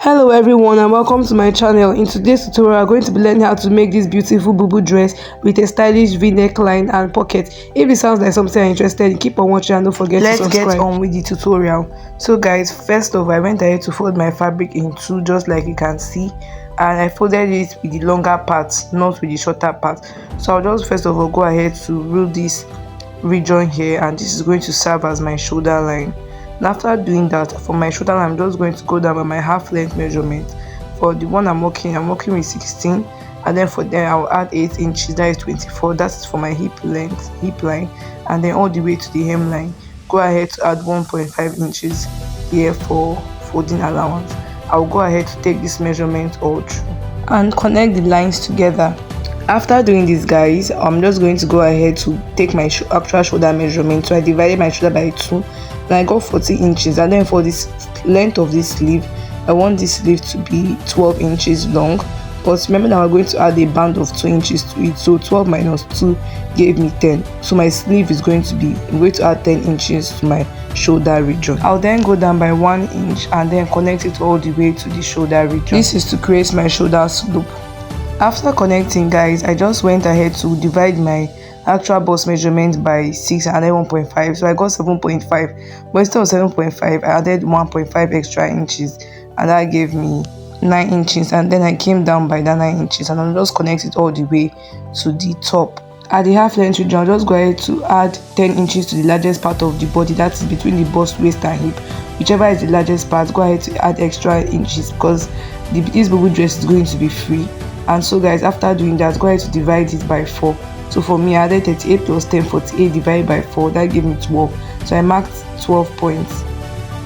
Hello everyone and welcome to my channel. In today's tutorial, I'm going to be learning how to make this beautiful bubu dress with a stylish V neckline and pocket. If it sounds like something you're interested in, keep on watching and don't forget to subscribe. Let's get on with the tutorial. So guys, first off, I went ahead to fold my fabric in two, just like you can see, and I folded it with the longer part, not with the shorter part. So I'll just first of all go ahead to rule this region here, and this is going to serve as my shoulder line. And after doing that, for my shoulder line, I'm just going to go down by my half length measurement. For the one I'm working with 16, and then for them I'll add 8 inches, that is 24. That's for my hip line, and then all the way to the hemline, go ahead to add 1.5 inches here for folding allowance. I'll go ahead to take this measurement all through and connect the lines together. After doing this, guys, I'm just going to go ahead to take my actual shoulder measurement. So I divided my shoulder by 2 and I got 40 inches, and then for this length of this sleeve, I want this sleeve to be 12 inches long. But remember that we're going to add a band of 2 inches to it, so 12 minus 2 gave me 10. So my sleeve is going to be, I'm going to add 10 inches to my shoulder region. I'll then go down by 1 inch and then connect it all the way to the shoulder region. This is to create my shoulder slope. After connecting, guys, I just went ahead to divide my actual bust measurement by 6 and then 1.5, so I got 7.5, but instead of 7.5 I added 1.5 extra inches, and that gave me 9 inches. And then I came down by that 9 inches and I'll just connect it all the way to the top. At the half length region, I'll just go ahead to add 10 inches to the largest part of the body, that is between the bust, waist and hip. Whichever is the largest part, go ahead to add extra inches because this bubu dress is going to be free. And so guys, after doing that, go ahead to divide it by 4. So for me, I added 38 plus 10, 48 divided by 4, that gave me 12. So I marked 12 points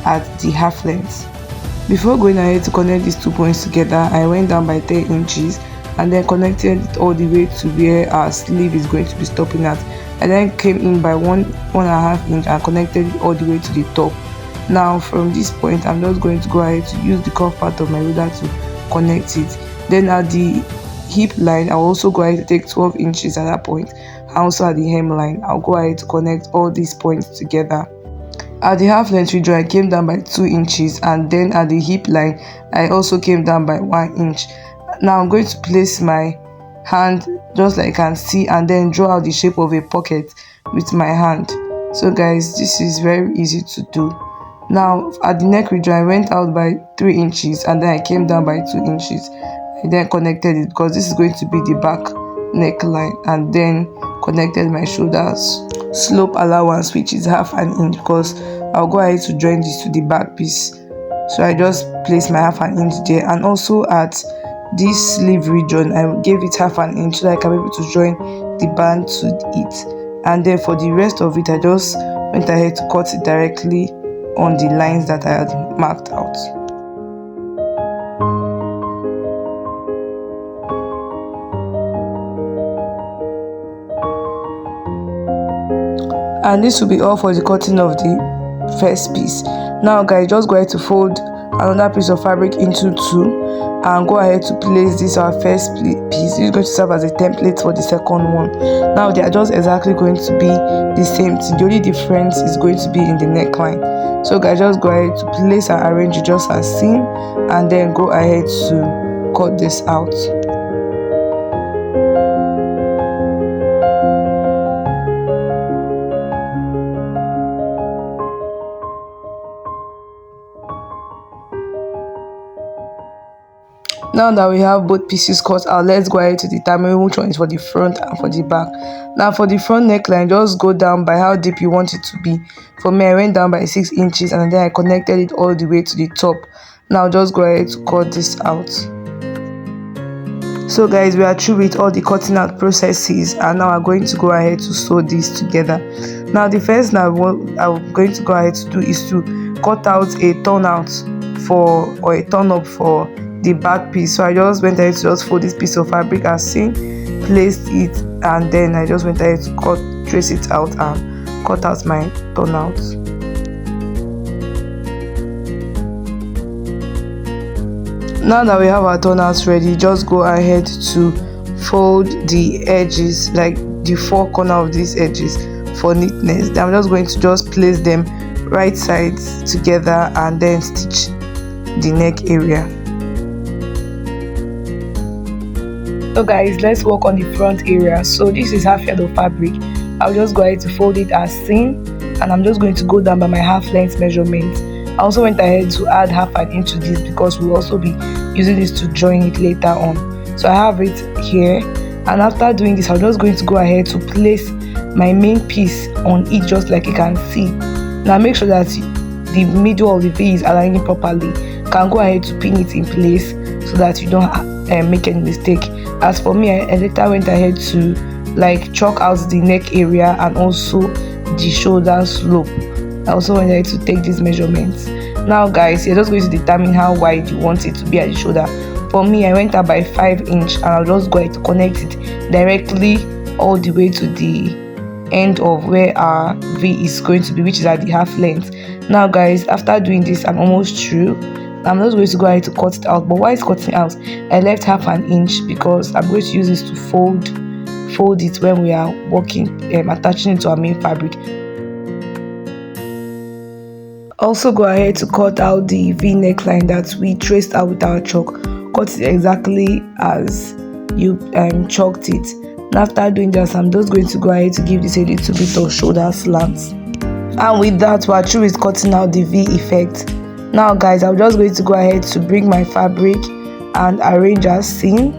at the half length. Before going ahead to connect these 2 points together, I went down by 10 inches and then connected it all the way to where our sleeve is going to be stopping at. I then came in by 1.5 inch and connected it all the way to the top. Now from this point, I'm just going to go ahead to use the curved part of my ruler to connect it. Then at the hip line, I'll also go ahead to take 12 inches at that point, and also at the hemline, I'll go ahead to connect all these points together. At the half length region, I came down by 2 inches, and then at the hip line, I also came down by 1 inch. Now I'm going to place my hand just like you can see, and then draw out the shape of a pocket with my hand. So guys, this is very easy to do. Now at the neck region, I went out by 3 inches and then I came down by 2 inches. I then connected it because this is going to be the back neckline, and then connected my shoulders slope allowance, which is half an inch, because I'll go ahead to join this to the back piece. So I just placed my half an inch there, and also at this sleeve region I gave it half an inch so that I can be able to join the band to it. And then for the rest of it, I just went ahead to cut it directly on the lines that I had marked out. And this will be all for the cutting of the first piece. Now guys, just go ahead to fold another piece of fabric into 2 and go ahead to place this our first piece. This is going to serve as a template for the second one. Now they are just exactly going to be the same thing. The only difference is going to be in the neckline. So guys, just go ahead to place and arrange it just as seen, and then go ahead to cut this out. Now that we have both pieces cut out, let's go ahead to determine which one is for the front and for the back. Now for the front neckline, just go down by how deep you want it to be. For me, I went down by 6 inches and then I connected it all the way to the top. Now just go ahead to cut this out. So guys, we are through with all the cutting out processes, and now I'm going to go ahead to sew this together. Now the first thing I'm going to go ahead to do is to cut out a turnout or a turn up for the back piece. So I just went ahead to just fold this piece of fabric as seen, placed it, and then I just went ahead to trace it out and cut out my turnout. Now that we have our turnouts ready, just go ahead to fold the edges, like the 4 corners of these edges, for neatness. Then I'm just going to just place them right sides together and then stitch the neck area. So guys, let's work on the front area. So this is half yard of fabric. I'll just go ahead to fold it as seen, and I'm just going to go down by my half length measurement. I also went ahead to add half an inch to this because we'll also be using this to join it later on. So I have it here, and after doing this, I'm just going to go ahead to place my main piece on it, just like you can see. Now make sure that the middle of the V is aligning properly. You can go ahead to pin it in place so that you don't make any mistake. As for me, I later went ahead to like chalk out the neck area and also the shoulder slope. I also went ahead to take these measurements. Now guys, you're just going to determine how wide you want it to be at the shoulder. For me, I went up by 5 inch, and I'll just go ahead to connect it directly all the way to the end of where our V is going to be, which is at the half length. Now guys, after doing this, I'm almost through. I'm just going to go ahead to cut it out, but while it's cutting out, I left half an inch because I'm going to use this to fold it when we are working, attaching it to our main fabric. Also go ahead to cut out the V neckline that we traced out with our chalk. Cut it exactly as you chalked it. And after doing that, I'm just going to go ahead to give this a little bit of shoulder slants. And with that, we're through with cutting out the V effect. Now guys, I'm just going to go ahead to bring my fabric and arrange as seen.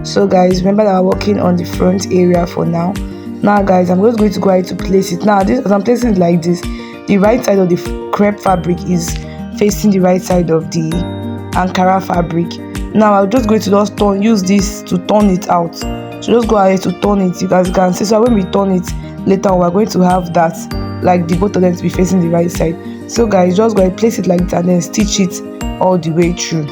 So guys, remember that we're working on the front area for now. Now guys, I'm just going to go ahead to place it. Now as I'm placing it like this, the right side of the crepe fabric is facing the right side of the Ankara fabric. Now I'm just going to use this to turn it out. So just go ahead to turn it, as you can see. So when we turn it later on, we're going to have that, like the both of them to be facing the right side. So guys, just go ahead, place it like that, and then stitch it all the way through.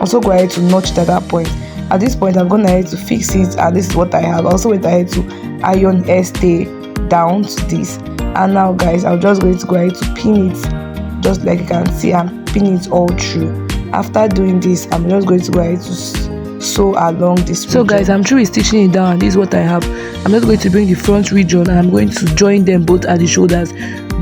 Also go ahead to notch it at that point. At this point, I'm going ahead to fix it, and this is what I have. I also went ahead to iron stay down to this. And now guys, I'm just going to go ahead to pin it, just like you can see. I'm pinning it all through. After doing this, I'm just going to go ahead to sew along this region. So guys, I'm through with stitching it down, and this is what I have. I'm just going to bring the front region, and I'm going to join them both at the shoulders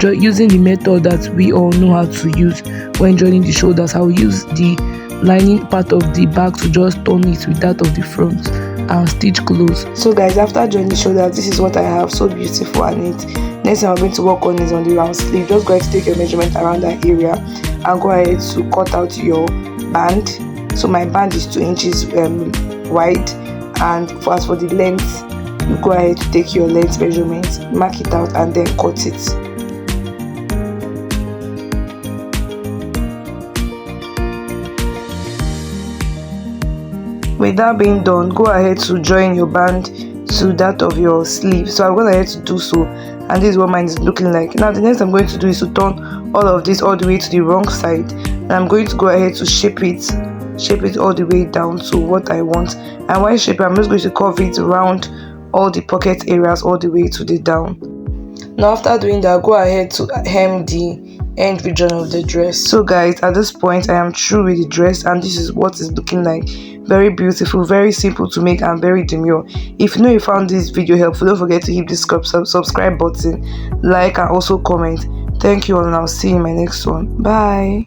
using the method that we all know how to use when joining the shoulders. I'll use the lining part of the back to just turn it with that of the front and stitch close. So guys, after joining the shoulders, this is what I have. So beautiful and neat. Next thing I'm going to work on is on the round sleeve. Just go ahead to take your measurement around that area and go ahead to cut out your band. So my band is 2 inches wide, and as for the length, you go ahead to take your length measurement, mark it out, and then cut it. With that being done, go ahead to join your band to that of your sleeve. So I'm going ahead to do so, and this is what mine is looking like. Now the next I'm going to do is to turn all of this all the way to the wrong side, and I'm going to go ahead to shape it all the way down to what I want. And while shaping, I'm just going to curve it around all the pocket areas all the way to the down. Now after doing that, go ahead to hem the end region of the dress. So guys, at this point I am through with the dress, and this is what it's looking like. Very beautiful, very simple to make, and very demure. If you know you found this video helpful, don't forget to hit the subscribe button, like, and also comment. Thank you all, and I'll see you in my next one. Bye.